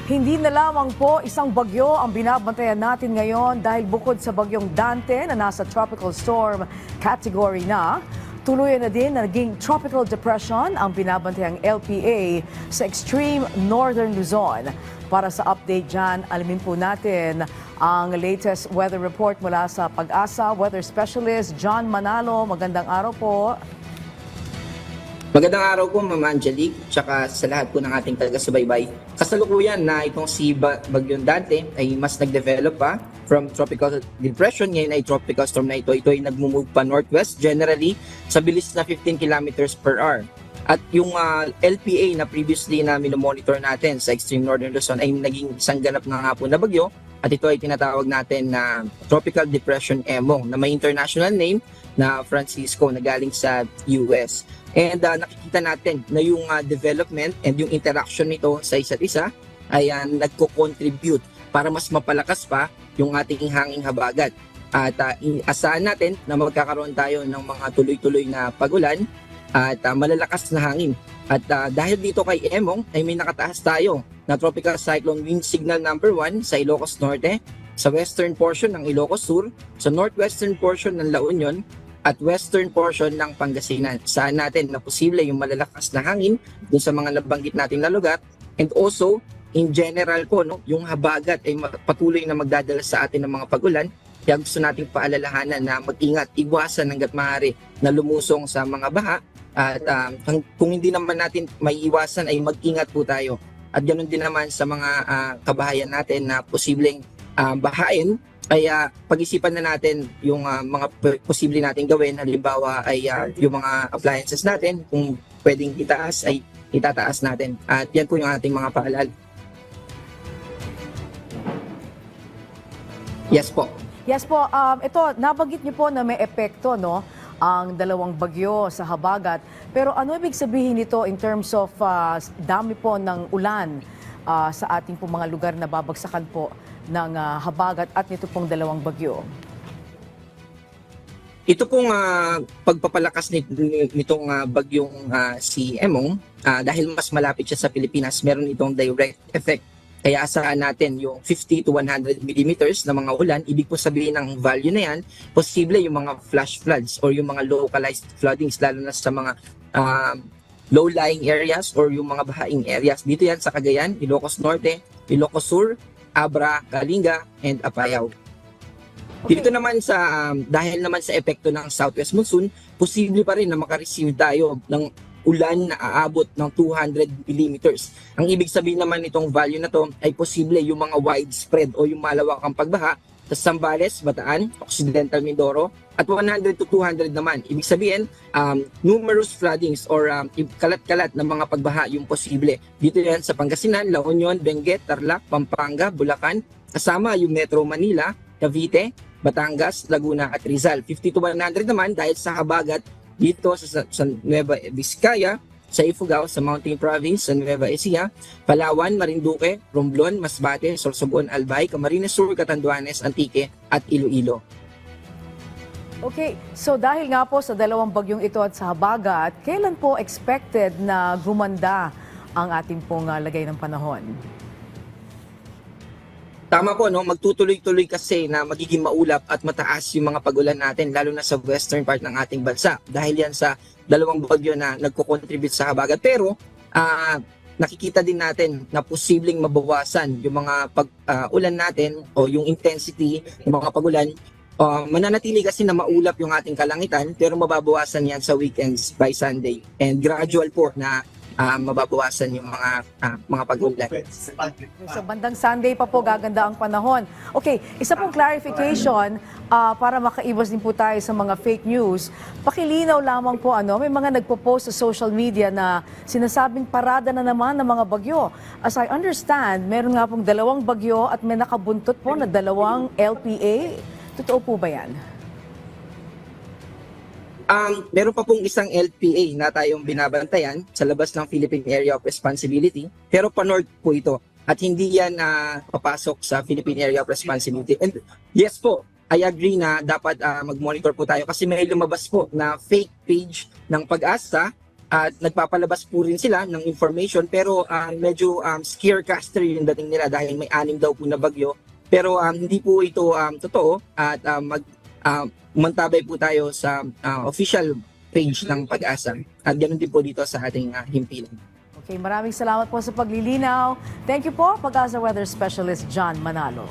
Hindi na lamang po isang bagyo ang binabantayan natin ngayon dahil bukod sa bagyong Dante na nasa tropical storm category na, tuluyan na din na naging tropical depression ang binabantayang LPA sa extreme northern Luzon. Para sa update dyan, alamin po natin ang latest weather report mula sa Pag-asa Weather Specialist John Manalo. Magandang araw po. Magandang araw po, Ma'am Angelique, tsaka sa lahat po ng ating taga-subaybay. Kasalukuyan na itong si Bagyong Dante ay mas nag-develop pa from tropical depression. Ngayon ay tropical storm na ito. Ito ay nag-move pa northwest, generally sa bilis na 15 kilometers per hour. At yung LPA na previously na minomonitor natin sa extreme northern Luzon ay naging isang ganap na nga po na bagyo. At ito ay tinatawag natin na Tropical Depression Emong na may international name na Francisco na galing sa US. And nakikita natin na yung development and yung interaction nito sa isa't isa ay nagko-contribute para mas mapalakas pa yung ating hanging habagat. At asahan natin na magkakaroon tayo ng mga tuloy-tuloy na pagulan at malalakas na hangin. At dahil dito kay Emong ay may nakataas tayo na Tropical Cyclone Wind Signal number 1 sa Ilocos Norte, sa western portion ng Ilocos Sur, sa northwestern portion ng La Union, at western portion ng Pangasinan. Saan natin na posible yung malalakas na hangin dun sa mga nabanggit nating na lugar. And also, in general po, no, yung habagat ay patuloy na magdadala sa atin ng mga pagulan. Kaya gusto nating paalalahanan na mag-ingat, iwasan hanggat maaari na lumusong sa mga baha. At kung hindi naman natin may iwasan ay mag-ingat po tayo. At ganoon din naman sa mga kabahayan natin na posibleng bahain, ay pag-isipan na natin yung mga posible natin gawin. Halimbawa ay yung mga appliances natin, kung pwedeng itaas ay itataas natin. At yan po yung ating mga paalala. Yes po. Yes po, ito, nabanggit niyo po na may epekto, no, ang dalawang bagyo sa habagat. Pero ano ibig sabihin nito in terms of dami po ng ulan sa ating po mga lugar na babagsakan po ng habagat at nito pong dalawang bagyo? Ito pong pagpapalakas nitong bagyong si Emong, dahil mas malapit siya sa Pilipinas, meron itong direct effect. Kaya asahan natin yung 50 to 100 millimeters na mga ulan. Ibig po sabihin ng value na yan, posible yung mga flash floods or yung mga localized floodings, lalo na sa mga low-lying areas or yung mga bahaing areas. Dito yan sa Cagayan, Ilocos Norte, Ilocos Sur, Abra, Kalinga, and Apayao. Okay. Dito naman dahil naman sa epekto ng southwest monsoon, posible pa rin na makareceive tayo ng ulan na aabot ng 200 millimeters. Ang ibig sabihin naman nitong value na to ay posible yung mga widespread o yung malawakang pagbaha sa Zambales, Bataan, Occidental Mindoro, at 100 to 200 naman. Ibig sabihin, numerous floodings or kalat-kalat na mga pagbaha yung posible. Dito yan sa Pangasinan, La Union, Benguet, Tarlac, Pampanga, Bulacan, kasama yung Metro Manila, Cavite, Batangas, Laguna at Rizal. 50 to 100 naman dahil sa habagat dito sa Nueva Vizcaya, sa Ifugao, sa Mountain Province, sa Nueva Ecija, Palawan, Marinduque, Romblon, Masbate, Sorsogon, Albay, Camarines Sur, Catanduanes, Antique at Iloilo. Okay, so dahil nga po sa dalawang bagyong ito at sa habagat, kailan po expected na gumanda ang ating pong lagay ng panahon? Tama po, no? Magtutuloy-tuloy kasi na magiging maulap at mataas yung mga pagulan natin, lalo na sa western part ng ating bansa. Dahil yan sa dalawang bagyo na nagko-contribute sa habagat. Pero nakikita din natin na posibleng mabawasan yung mga ulan natin o yung intensity ng mga pagulan. Mananatili kasi na maulap yung ating kalangitan, pero mababawasan yan sa weekends by Sunday. And gradual po na mababawasan yung mga pagulan. Sa bandang Sunday pa po gaganda ang panahon. Okay, isa pong clarification para makaiwas din po tayo sa mga fake news. Pakilinaw lamang po, may mga nagpo-post sa social media na sinasabing parada na naman ng mga bagyo. As I understand, meron nga pong dalawang bagyo at may nakabuntot po na dalawang LPA. Totoo po ba yan? Meron pa pong isang LPA na tayong binabantayan sa labas ng Philippine Area of Responsibility, pero pa-north po ito at hindi yan papasok sa Philippine Area of Responsibility. And yes po, I agree na dapat mag-monitor po tayo kasi may lumabas po na fake page ng Pag-asa at nagpapalabas po rin sila ng information pero medyo scarecaster yung dating nila dahil may 6 daw po na bagyo. Pero hindi po ito totoo at umantabay po tayo sa official page ng Pag-asa. At ganoon din po dito sa ating himpilan. Okay, maraming salamat po sa paglilinaw. Thank you po, Pag-asa Weather Specialist John Manalo.